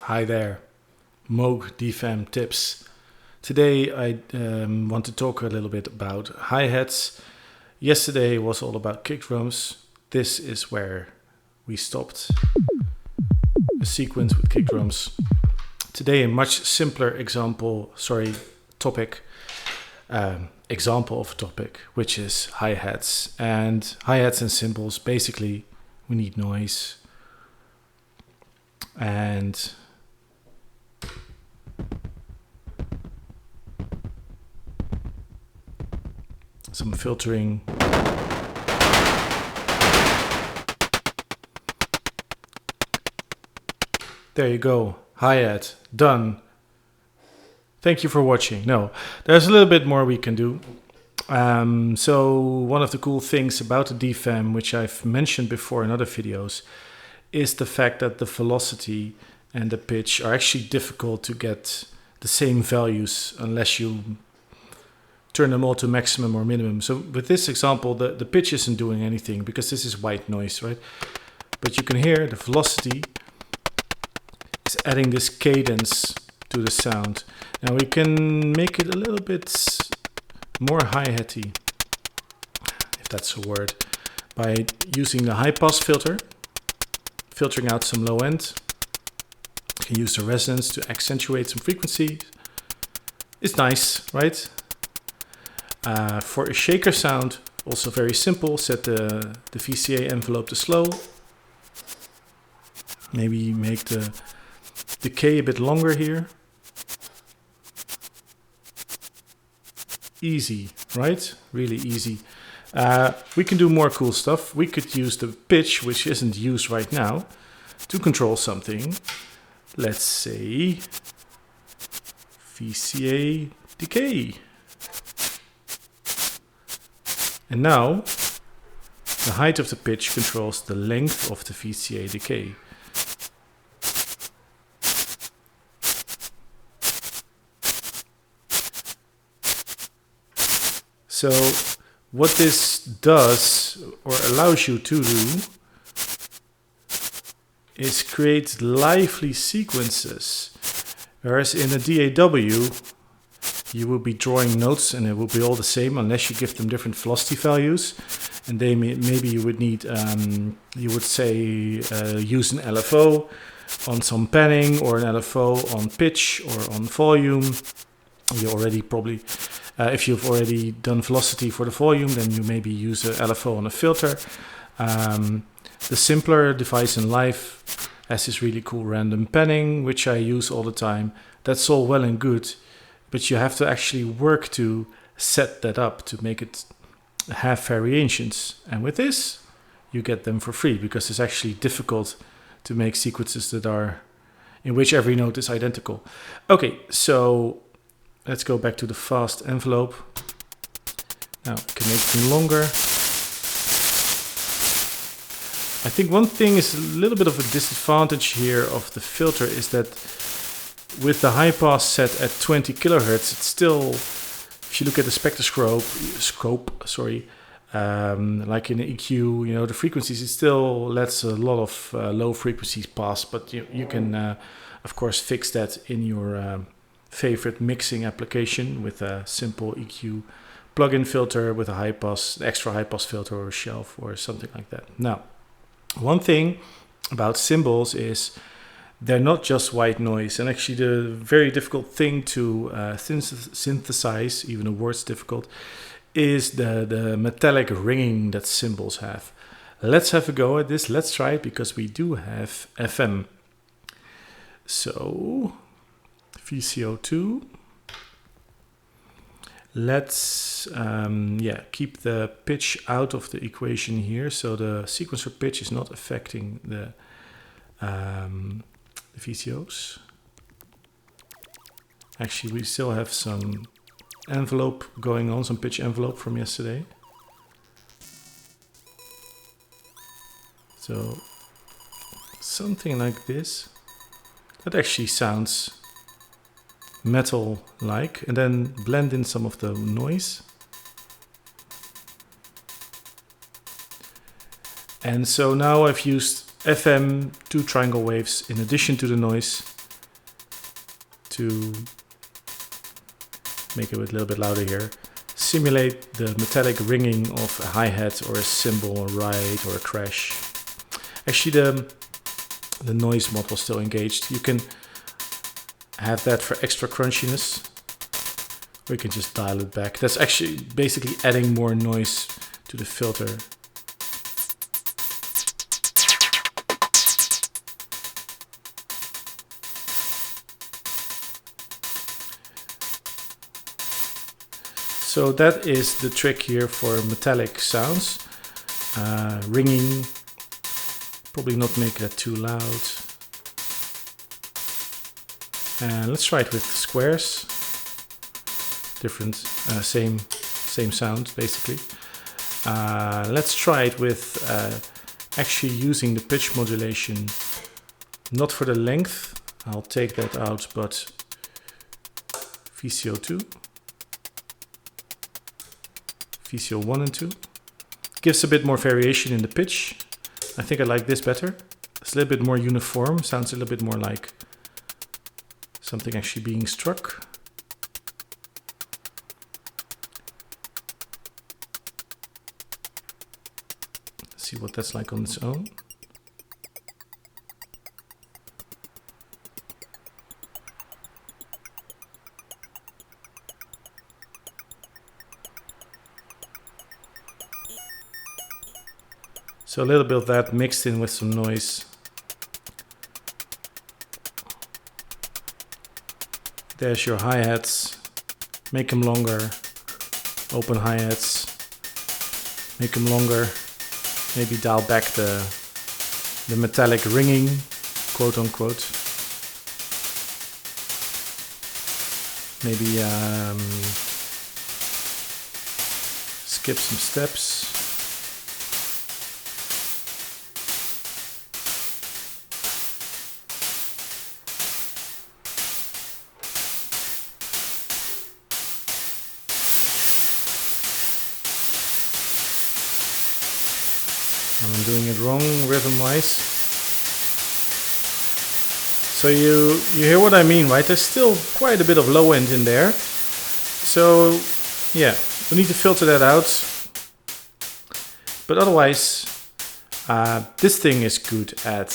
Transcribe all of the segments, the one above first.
Hi there, Moog DFAM tips. Today I want to talk a little bit about hi-hats. Yesterday was all about kick drums. This is where we stopped a sequence with kick drums. Today a much simpler topic, example of a topic, which is hi-hats. And hi-hats and cymbals, basically we need noise and some filtering. There you go, hi-hat, done. Thank you for watching. No, there's a little bit more we can do. So one of the cool things about the DFAM, which I've mentioned before in other videos, is the fact that the velocity and the pitch are actually difficult to get the same values unless you turn them all to maximum or minimum. So with this example, the pitch isn't doing anything because this is white noise, right? But you can hear the velocity is adding this cadence to the sound. Now we can make it a little bit more hi-hatty, if that's a word, by using the high-pass filter, filtering out some low end. You can use the resonance to accentuate some frequency. It's nice, right? For a shaker sound, also very simple, set the VCA envelope to slow. Maybe make the decay a bit longer here. Easy, right? Really easy. We can do more cool stuff. We could use the pitch, which isn't used right now, to control something. Let's say VCA decay. And now the height of the pitch controls the length of the VCA decay. So what this does or allows you to do is create lively sequences. Whereas in a DAW, you will be drawing notes and it will be all the same unless you give them different velocity values. And they maybe you would need, you would say, use an LFO on some panning or an LFO on pitch or on volume. You already probably, if you've already done velocity for the volume, then you maybe use a LFO on a filter. The simpler device in live has this really cool random panning, which I use all the time. That's all well and good, but you have to actually work to set that up to make it have variations. And with this, you get them for free because it's actually difficult to make sequences that are in which every note is identical. Okay, so let's go back to the fast envelope. Now, I can make them longer. I think one thing is a little bit of a disadvantage here of the filter is that with the high pass set at 20 kilohertz, it's still, if you look at the spectroscope, like in the EQ, the frequencies, it still lets a lot of low frequencies pass, but you can, of course, fix that in your favorite mixing application with a simple EQ plug-in filter with a high pass, extra high pass filter or a shelf or something like that. Now, one thing about cymbals is they're not just white noise, and actually the very difficult thing to synthesize, even the word's difficult, is the metallic ringing that cymbals have. Let's have a go at this. Let's try it because we do have FM. So VCO2. Let's keep the pitch out of the equation here, so the sequencer pitch is not affecting the VCOs. Actually, we still have some envelope going on, some pitch envelope from yesterday. So something like this. That actually sounds metal-like, and then blend in some of the noise. And so now I've used FM, 2 triangle waves in addition to the noise, to make it a little bit louder here. Simulate the metallic ringing of a hi-hat or a cymbal, a ride or a crash. Actually, the noise mod was still engaged. You can have that for extra crunchiness, or you can just dial it back. That's actually basically adding more noise to the filter. So that is the trick here for metallic sounds. Ringing, probably not make that too loud. And let's try it with squares. Different, same sound basically. Let's try it with actually using the pitch modulation, not for the length. I'll take that out, but VCO2. VCO 1 and 2. Gives a bit more variation in the pitch. I think I like this better. It's a little bit more uniform, sounds a little bit more like something actually being struck. Let's see what that's like on its own. So a little bit of that mixed in with some noise. There's your hi-hats. Make them longer. Open hi-hats. Make them longer. Maybe dial back the metallic ringing, quote unquote. Maybe skip some steps. I'm doing it wrong rhythm-wise. So you hear what I mean, right? There's still quite a bit of low end in there. So yeah, we need to filter that out. But otherwise, this thing is good at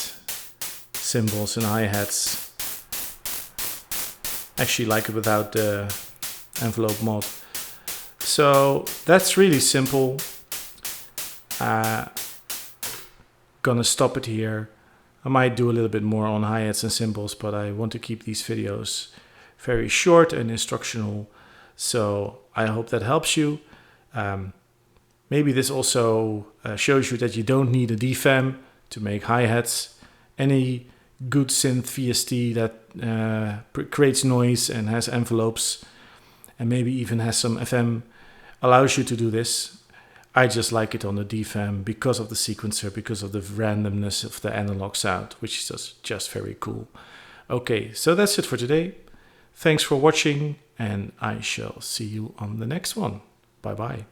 cymbals and hi-hats. Actually like it without the envelope mod. So that's really simple. Gonna stop it here. I might do a little bit more on hi-hats and cymbals, but I want to keep these videos very short and instructional. So I hope that helps you. Maybe this also shows you that you don't need a DFAM to make hi-hats. Any good synth VST that creates noise and has envelopes and maybe even has some FM allows you to do this. I just like it on the DFAM because of the sequencer, because of the randomness of the analog sound, which is just very cool. Okay, so that's it for today. Thanks for watching, and I shall see you on the next one. Bye bye.